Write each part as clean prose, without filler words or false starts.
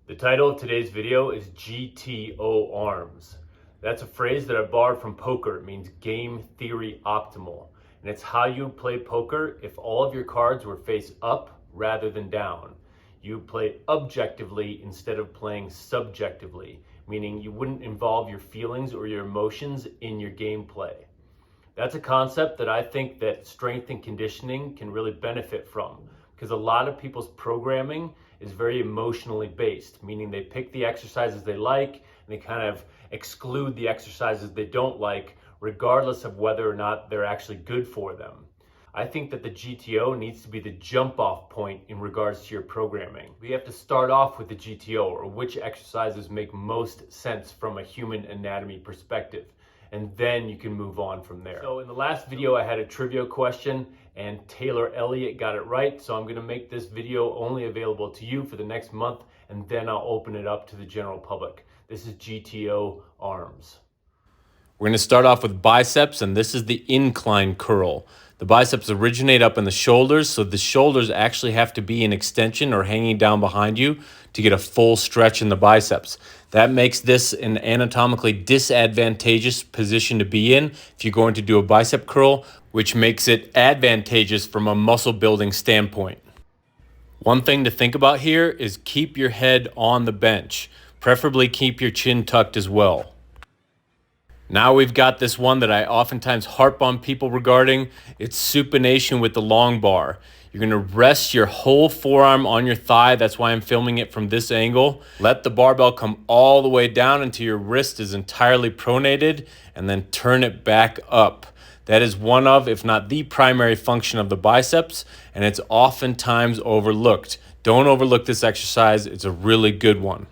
The title of today's video is GTO Arms. That's a phrase that I borrowed from poker. It means game theory optimal. And it's how you play poker if all of your cards were face up rather than down. You play objectively instead of playing subjectively, meaning you wouldn't involve your feelings or your emotions in your gameplay. That's a concept that I think that strength and conditioning can really benefit from, because a lot of people's programming is very emotionally based, meaning they pick the exercises they like and they kind of exclude the exercises they don't like, regardless of whether or not they're actually good for them. I think that the GTO needs to be the jump off point in regards to your programming. We have to start off with the GTO, or which exercises make most sense from a human anatomy perspective, and then you can move on from there. So in the last video I had a trivia question and Taylor Elliott got it right, so I'm going to make this video only available to you for the next month, and then I'll open it up to the general public. This is GTO Arms. We're going to start off with biceps, and this is the incline curl. The biceps originate up in the shoulders, so the shoulders actually have to be in extension or hanging down behind you to get a full stretch in the biceps. That makes this an anatomically disadvantageous position to be in if you're going to do a bicep curl, which makes it advantageous from a muscle building standpoint. One thing to think about here is keep your head on the bench. Preferably keep your chin tucked as well. Now we've got this one that I oftentimes harp on people regarding. It's supination with the long bar. You're going to rest your whole forearm on your thigh. That's why I'm filming it from this angle. Let the barbell come all the way down until your wrist is entirely pronated, and then turn it back up. That is one of, if not the primary function of the biceps, and it's oftentimes overlooked. Don't overlook this exercise. It's a really good one.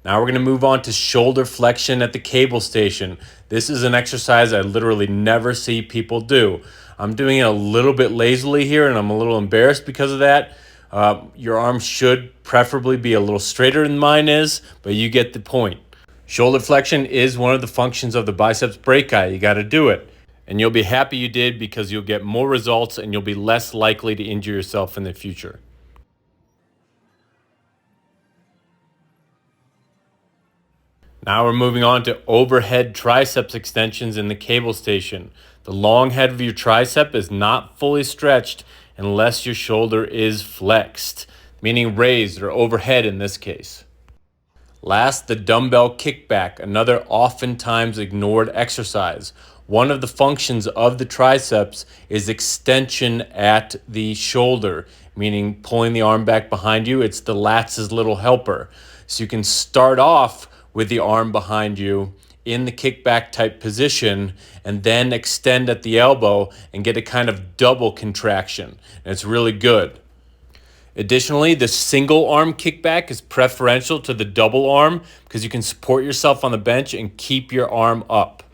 Now we're going to move on to shoulder flexion at the cable station. This is an exercise I literally never see people do. I'm doing it a little bit lazily here, and I'm a little embarrassed because of that. Your arms should preferably be a little straighter than mine is, but you get the point. Shoulder flexion is one of the functions of the biceps brachii. You got to do it. And you'll be happy you did, because you'll get more results and you'll be less likely to injure yourself in the future. Now we're moving on to overhead triceps extensions in the cable station. The long head of your tricep is not fully stretched unless your shoulder is flexed, meaning raised or overhead in this case. Last, the dumbbell kickback, another oftentimes ignored exercise. One of the functions of the triceps is extension at the shoulder, meaning pulling the arm back behind you. It's the lats' little helper. So you can start off with the arm behind you in the kickback type position, and then extend at the elbow and get a kind of double contraction. And it's really good. Additionally, the single arm kickback is preferential to the double arm because you can support yourself on the bench and keep your arm up.